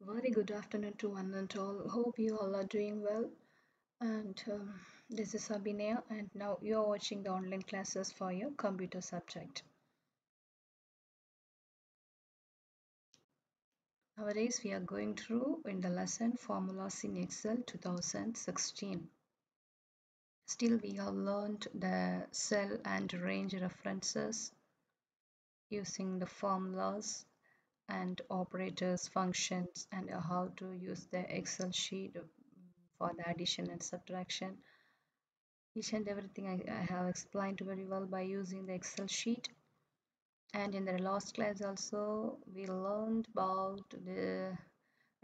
Very good afternoon to one and all. Hope you all are doing well. And this is Abhinaya, and now you are watching the online classes for your computer subject. Nowadays, we are going through in the lesson Formulas in Excel 2016. Still, we have learned the cell and range references using the formulas and operators, functions, and how to use the Excel sheet for the addition and subtraction. Each and everything I have explained very well by using the Excel sheet. And in the last class also we learned about the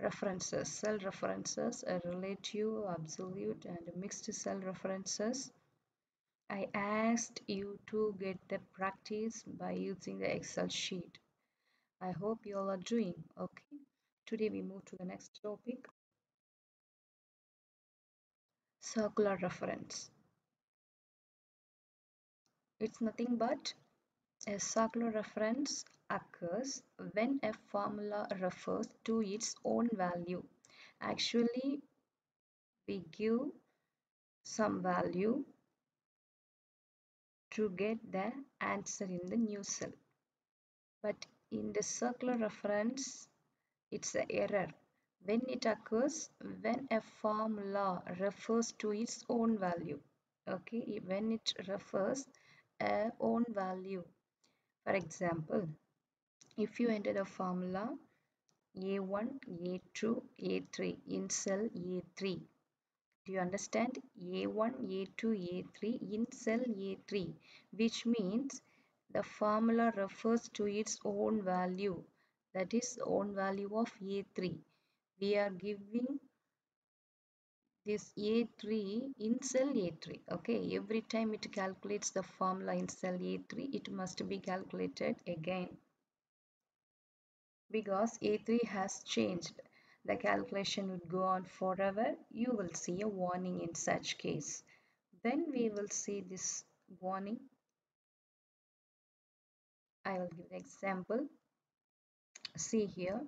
references, cell references, a relative, absolute and mixed cell references. I asked you to get the practice by using the Excel sheet. I hope you all are doing okay. Today we move to the next topic, circular reference. It's nothing but a circular reference occurs when a formula refers to its own value. Actually, we give some value to get the answer in the new cell. But in the circular reference, it's an error. When it occurs, when a formula refers to its own value. Okay, when it refers a own value. For example, if you enter the formula A1, A2, A3 in cell A3. Do you understand? A1, A2, A3 in cell A3, which means the formula refers to its own value, that is own value of A3. We are giving this A3 in cell A3. Okay, every time it calculates the formula in cell A3, it must be calculated again. Because A3 has changed, the calculation would go on forever. You will see a warning in such case. When we will see this warning, I will give an example. See here.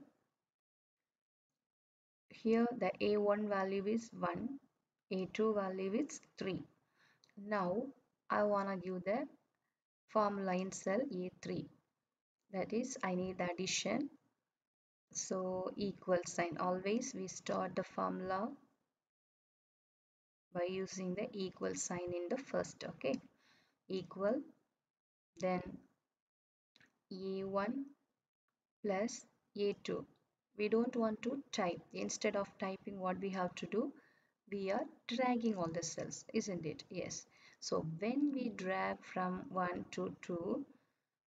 Here the A1 value is 1, A2 value is 3. Now I want to give the formula in cell A3. That is, I need the addition. So equal sign. Always we start the formula by using the equal sign in the first. Okay, equal, then a1 plus a2. We don't want to type. Instead of typing, what we have to do, we are dragging all the cells, isn't it? Yes. So when we drag from 1 to 2,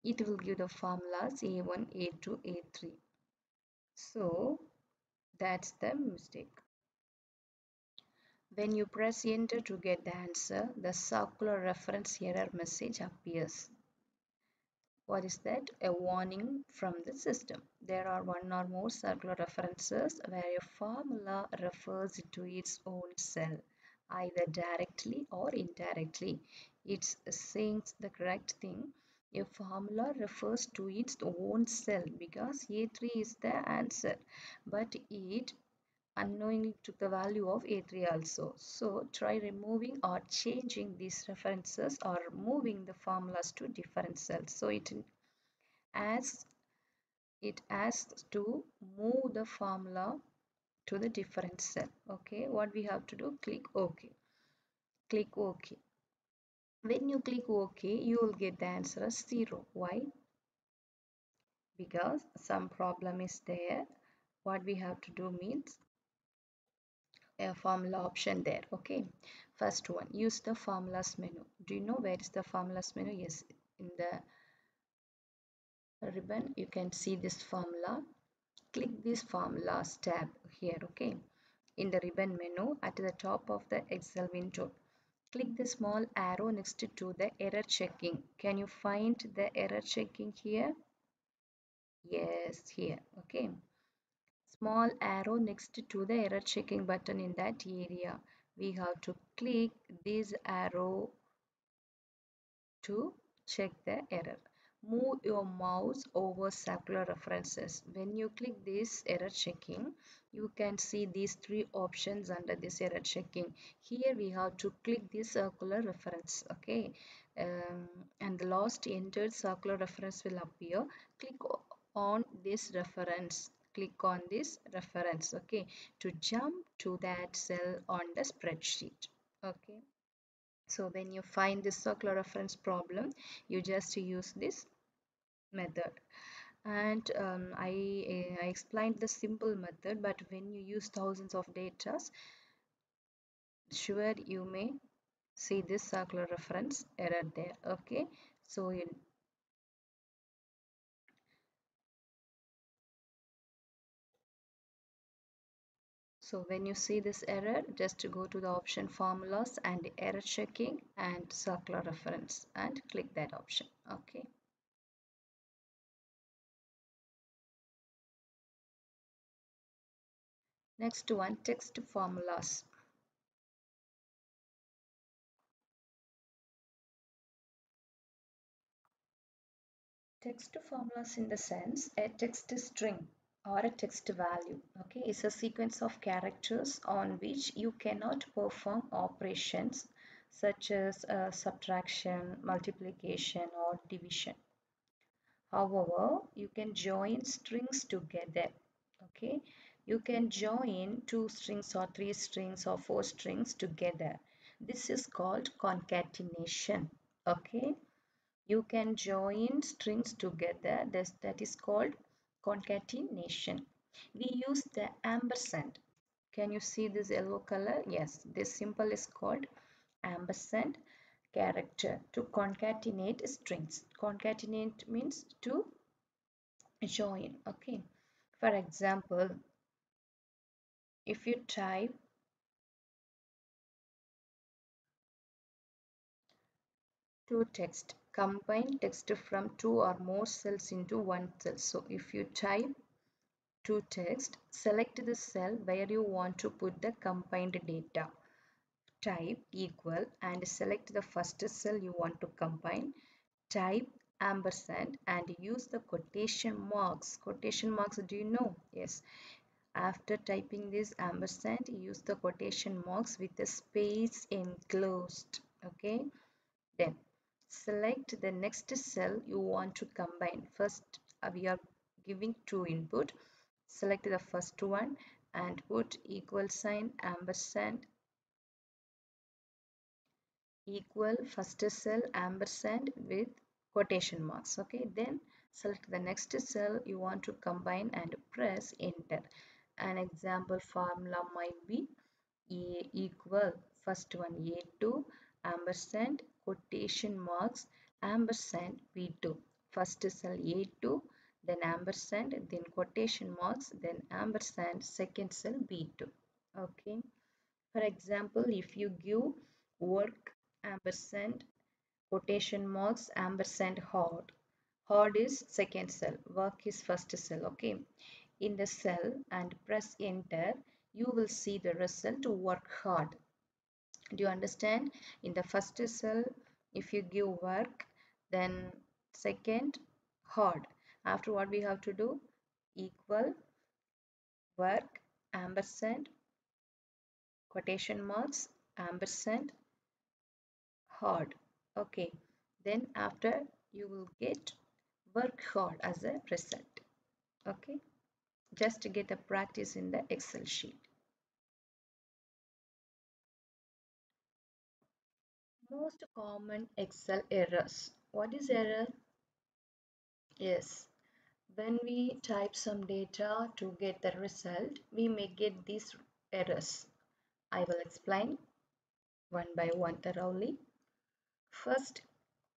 it will give the formulas a1, a2, a3. So that's the mistake. When you press enter to get the answer, the circular reference error message appears. What is that? A warning from the system. There are one or more circular references where a formula refers to its own cell, either directly or indirectly. It's saying the correct thing. A formula refers to its own cell because A3 is the answer, but it unknowingly took the value of A3 also. So try removing or changing these references or moving the formulas to different cells. So asks asks to move the formula to the different cell. Okay, what we have to do, click OK. Click OK. When you click OK, you will get the answer as 0. Why? Because some problem is there. What we have to do means a formula option there. Okay, first one, use the formulas menu. Do you know where is the formulas menu? Yes, in the ribbon you can see this formula. Click this formulas tab here. Okay, in the ribbon menu at the top of the Excel window, click the small arrow next to the error checking. Can you find the error checking here? Yes, here. Okay, small arrow next to the error checking button in that area. We have to click this arrow to check the error. Move your mouse over circular references. When you click this error checking, you can see these three options under this error checking. Here we have to click this circular reference, okay, and the last entered circular reference will appear. Click on this reference. Click on this reference, okay, to jump to that cell on the spreadsheet, okay. So when you find this circular reference problem, you just use this method. And I explained the simple method, but when you use thousands of data, sure you may see this circular reference error there, okay. So when you see this error, just go to the option formulas and error checking and circular reference and click that option, okay. Next one, text formulas. Text formulas in the sense a text string or a text value, okay, is a sequence of characters on which you cannot perform operations such as subtraction, multiplication, or division. However, you can join strings together, okay. You can join two strings or three strings or four strings together. This is called concatenation, okay. You can join strings together, that is called concatenation. We use the ampersand. Can you see this yellow color? Yes, this symbol is called ampersand character to concatenate strings. Concatenate means to join, okay. For example, if you type to text, combine text from two or more cells into one cell. So if you type to text, select the cell where you want to put the combined data. Type equal and select the first cell you want to combine. Type ampersand and use the quotation marks. Quotation marks, do you know? Yes. After typing this ampersand, use the quotation marks with the space enclosed. Okay. Then select the next cell you want to combine. First, we are giving two input. Select the first one and put equal sign ampersand equal first cell ampersand with quotation marks, okay. Then select the next cell you want to combine and press enter. An example formula might be A equal first one A2 ampersand quotation marks ampersand B2. First cell A2, then ampersand, then quotation marks, then ampersand, second cell B2, okay. For example, if you give work ampersand quotation marks ampersand hard. Hard is second cell, work is first cell, okay. In the cell and press enter, you will see the result work hard. Do you understand? In the first cell, if you give work, then second hard. After what we have to do? Equal work ampersand quotation marks ampersand hard, okay. Then after you will get work hard as a result, okay. Just to get a practice in the Excel sheet. Most common Excel errors. What is error? Yes, when we type some data to get the result, we may get these errors. I will explain one by one thoroughly. First,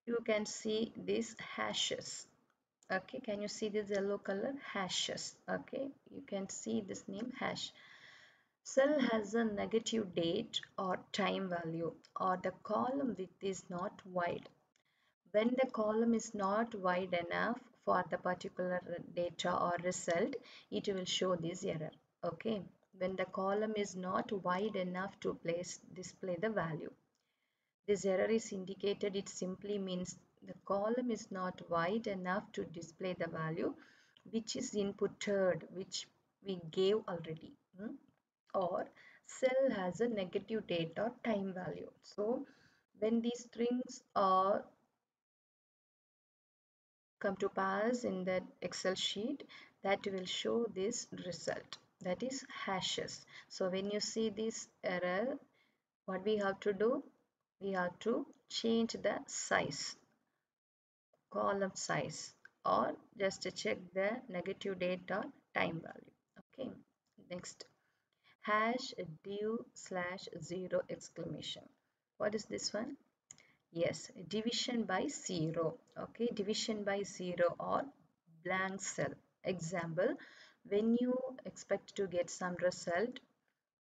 you can see these hashes, okay. Can you see this yellow color? Hashes, okay. You can see this name hash. Cell has a negative date or time value, or the column width is not wide. When the column is not wide enough for the particular data or result, it will show this error, okay. When the column is not wide enough to display the value, this error is indicated. It simply means the column is not wide enough to display the value which is inputted, which we gave already. Or cell has a negative date or time value. So when these strings are come to pass in that Excel sheet, that will show this result, that is hashes. So when you see this error, what we have to do? We have to change the size, column size, or just to check the negative date or time value. Okay, next, hash div slash 0 exclamation. What is this one? Yes, division by 0. Okay, division by 0 or blank cell. Example, when you expect to get some result,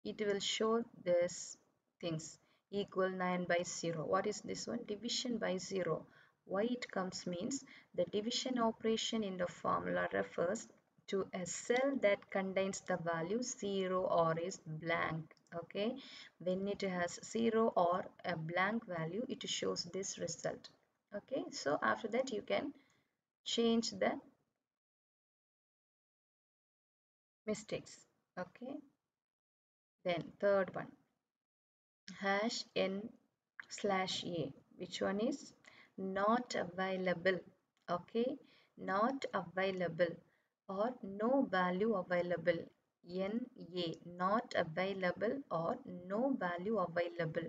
it will show this things equal 9 by 0. What is this one? Division by 0. Why it comes means the division operation in the formula refers to a cell that contains the value 0 or is blank. Okay, when it has 0 or a blank value, it shows this result. Okay, so after that you can change the mistakes. Okay, then third one, hash n slash a, which one is not available. Okay, not available or no value available. NA, not available or no value available,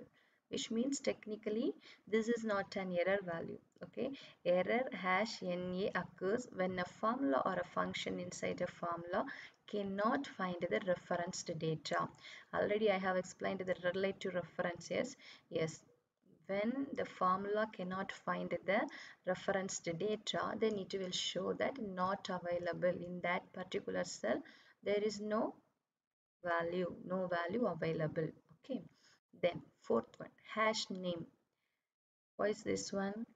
which means technically this is not an error value. Okay, error hash NA occurs when a formula or a function inside a formula cannot find the referenced data. Already I have explained the relative references. Yes, when the formula cannot find the referenced data, then it will show that not available in that particular cell. There is no value available. Okay, then fourth one, hash name. What is this one?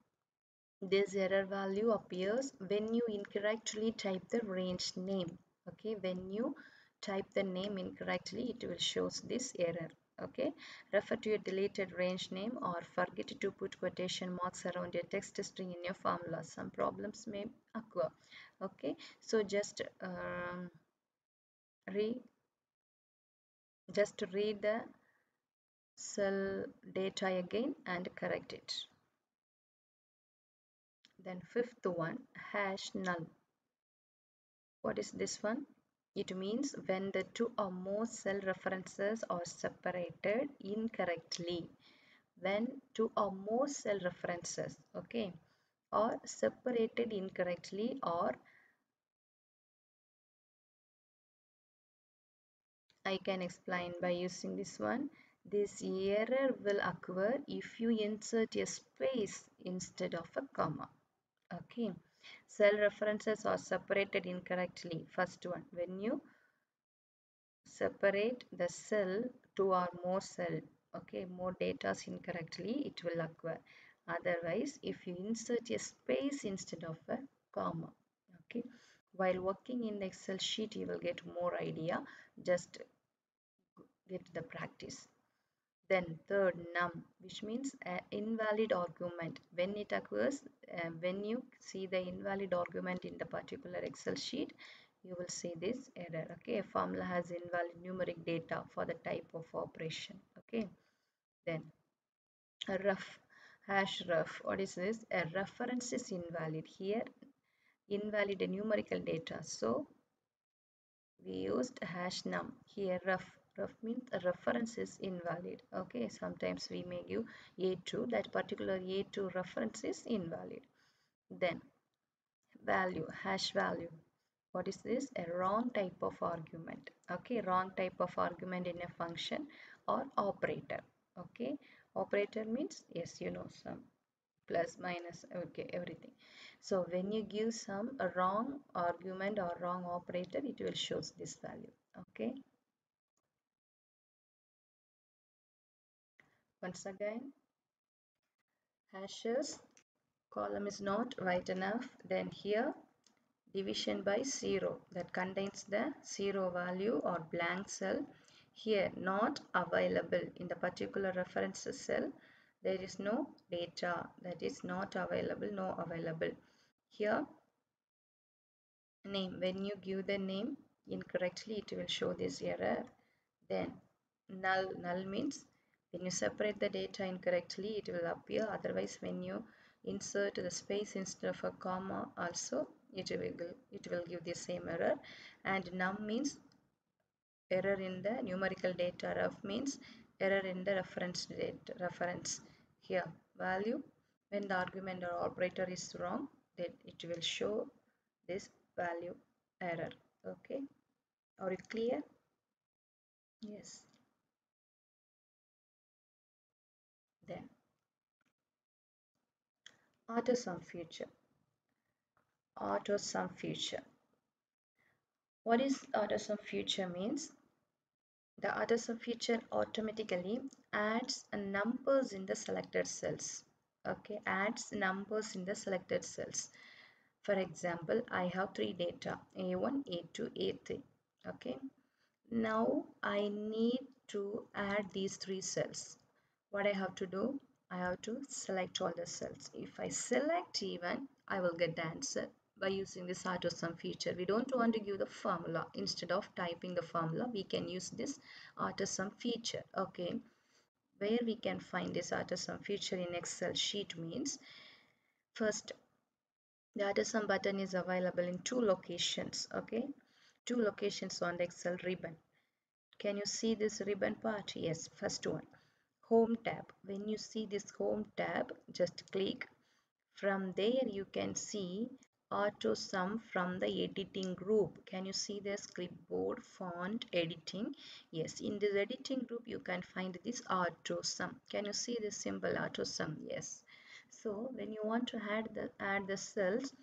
This error value appears when you incorrectly type the range name. Okay, when you type the name incorrectly, it will shows this error. Okay, refer to your deleted range name or forget to put quotation marks around your text string in your formula. Some problems may occur. Okay, so re just read the cell data again and correct it. Then fifth one, hash null. What is this one? It means when the two or more cell references are separated incorrectly. When two or more cell references, okay, are separated incorrectly, or I can explain by using this one. This error will occur if you insert a space instead of a comma. Okay, cell references are separated incorrectly. First one, when you separate the cell two or more cell, okay, more data incorrectly, it will occur. Otherwise, if you insert a space instead of a comma, okay, while working in the Excel sheet, you will get more idea. Just get the practice. Then third, num, which means invalid argument. When it occurs, when you see the invalid argument in the particular Excel sheet, you will see this error. Okay, a formula has invalid numeric data for the type of operation. Okay, then a rough, hash rough. What is this? A reference is invalid. Here, invalid numerical data. So we used hash num. Here rough means a reference is invalid. Okay, sometimes we may give a2, that particular a2 reference is invalid. Then value, hash value. What is this? A wrong type of argument. Okay, wrong type of argument in a function or operator. Okay, operator means, yes, you know, some plus minus, okay, everything. So when you give some a wrong argument or wrong operator, it will shows this value. Okay, once again, hashes, column is not wide enough, then here division by 0 that contains the 0 value or blank cell. Here not available in the particular reference cell, There is no data, that is not available, no available. Here name, when you give the name incorrectly it will show this error. Then null means when you separate the data incorrectly it will appear, otherwise when you insert the space instead of a comma also it will give the same error. And num means error in the numerical data, ref means error in the reference data, reference. Here value, when the argument or operator is wrong, then it will show this value error. Okay, are you clear? Yes. Then AutoSum feature. AutoSum feature. What is AutoSum feature means? The AutoSum feature automatically adds numbers in the selected cells. Okay, adds numbers in the selected cells. For example, I have three data A1, A2, A3. Okay, now I need to add these three cells. What I have to do? I have to select all the cells. If I select even, I will get the answer by using this AutoSum feature. We don't want to give the formula. Instead of typing the formula, we can use this AutoSum feature. Okay, where we can find this AutoSum feature in Excel sheet means, first, the AutoSum button is available in two locations. Okay, two locations on the Excel ribbon. Can you see this ribbon part? Yes, first one, home tab. When you see this home tab, just click. From there you can see AutoSum from the editing group. Can you see this clipboard font editing? Yes, in this editing group you can find this AutoSum. Can you see this symbol AutoSum? Yes. So when you want to add the cells,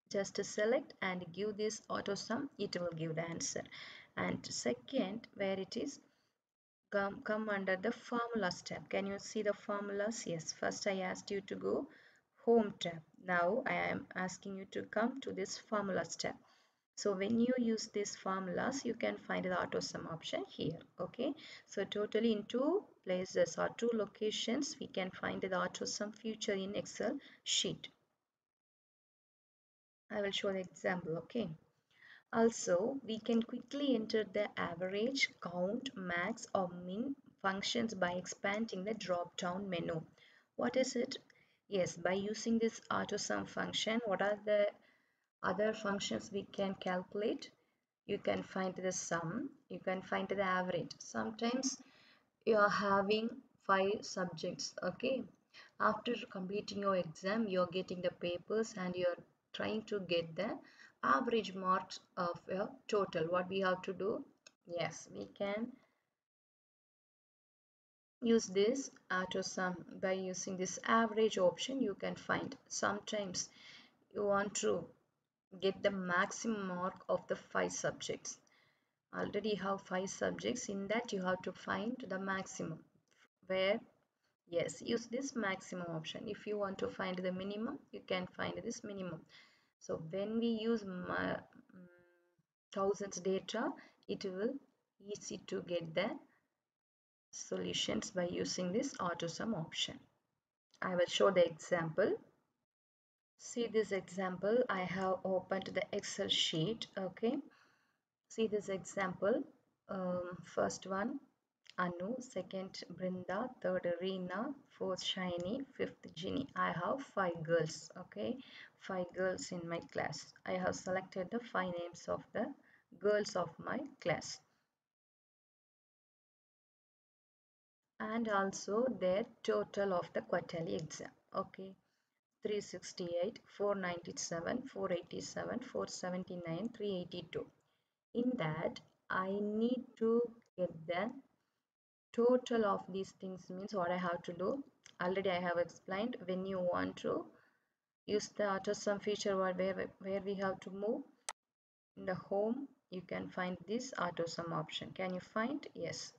just select and give this AutoSum, it will give the answer. And second, where it is, come under the formulas tab. Can you see the formulas? Yes, first I asked you to go home tab. Now I am asking you to come to this formulas tab. So when you use these formulas, you can find the AutoSum option here. Okay, so totally in two places or two locations we can find the AutoSum feature in Excel sheet. I will show the example. Okay, also, we can quickly enter the average, count, max or min functions by expanding the drop-down menu. What is it? Yes, by using this AutoSum function, what are the other functions we can calculate? You can find the sum, you can find the average. Sometimes you are having 5 subjects. Okay, after completing your exam you're getting the papers and you're trying to get the average marks of your total. What we have to do? Yes, we can use this AutoSum. By using this average option you can find. Sometimes you want to get the maximum mark of the 5 subjects. Already have 5 subjects, in that you have to find the maximum. Where? Yes, use this maximum option. If you want to find the minimum, you can find this minimum. So when we use thousands data, it will easy to get the solutions by using this AutoSum option. I will show the example. See this example. I have opened the Excel sheet. Okay. See this example. First one, Anu, second Brinda, third Reena, fourth Shiny, fifth Ginny. I have 5 girls. Okay, 5 girls in my class. I have selected the 5 names of the girls of my class and also their total of the quarterly exam. Okay, 368, 497, 487, 479, 382. In that, I need to get the total of these things. Means what I have to do, already I have explained. When you want to use the AutoSum feature, where we have to move in the home, you can find this AutoSum option. Can you find? Yes.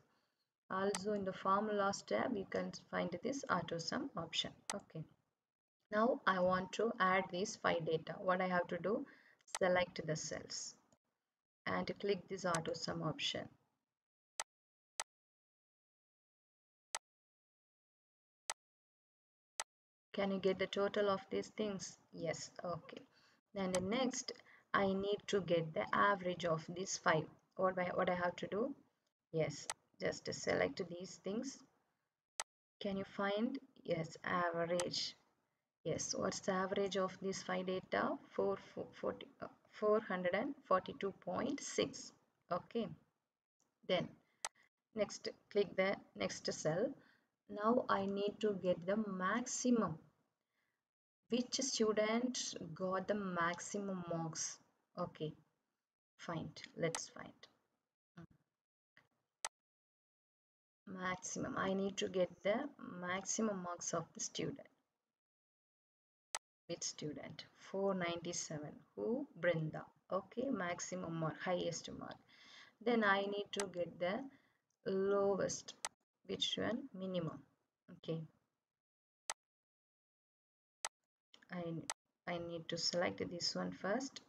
Also in the formulas tab you can find this AutoSum option. Okay, now I want to add these 5 data. What I have to do, select the cells and click this AutoSum option. Can you get the total of these things? Yes, okay. Then the next, I need to get the average of these five. What I have to do? Yes, just select these things. Can you find? Yes, average. Yes, what's the average of these five data? 442.6. Okay, then next click the next cell. Now I need to get the maximum. Which student got the maximum marks? Okay, find. Let's find. Maximum. I need to get the maximum marks of the student. Which student? 497. Who? Brinda. Okay, maximum mark, highest mark. Then I need to get the lowest. Which one? Minimum. Okay, I I need to select this one first.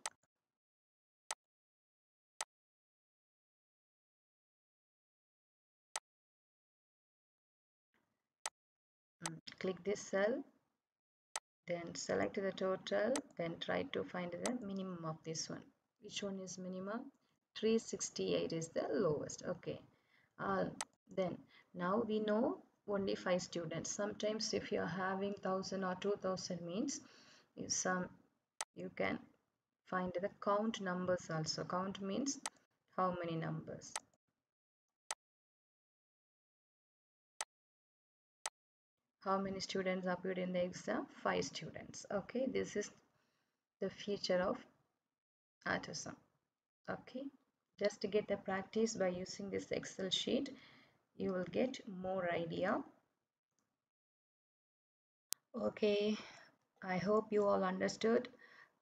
Click this cell, then select the total, then try to find the minimum of this one. Which one is minimum? 368 is the lowest. Okay, then now we know only 5 students. Sometimes if you are having 1000 or 2000 means some you can find the count numbers also. Count means how many numbers. How many students appeared in the exam? 5 students. Okay, this is the feature of AutoSum. Okay, just to get the practice by using this Excel sheet, you will get more idea. Okay, I hope you all understood.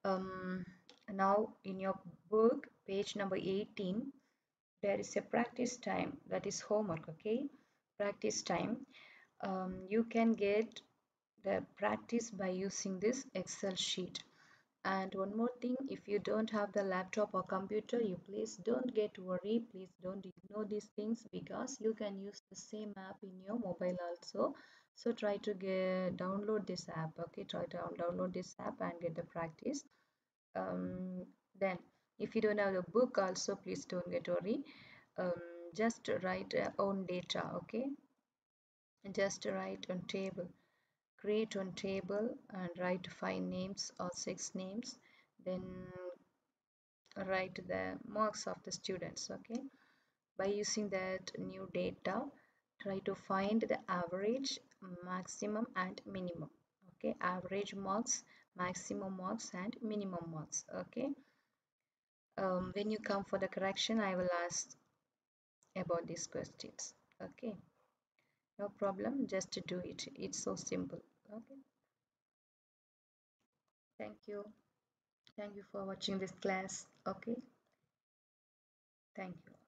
um, Now in your book page number 18 there is a practice time, that is homework. Okay, practice time. You can get the practice by using this Excel sheet. And one more thing, if you don't have the laptop or computer, you please don't get worried. Please don't ignore these things because you can use the same app in your mobile also. So try to download this app. Okay, try to download this app and get the practice. Then, if you don't have the book, also please don't get worried. Just write own data. Okay, just write on table. Create one table and write 5 names or 6 names, then write the marks of the students. Okay, by using that new data, try to find the average, maximum and minimum. Okay, average marks, maximum marks and minimum marks. Okay, when you come for the correction I will ask about these questions. Okay, no problem, just to do it, it's so simple. Okay, thank you. Thank you for watching this class. Okay, thank you.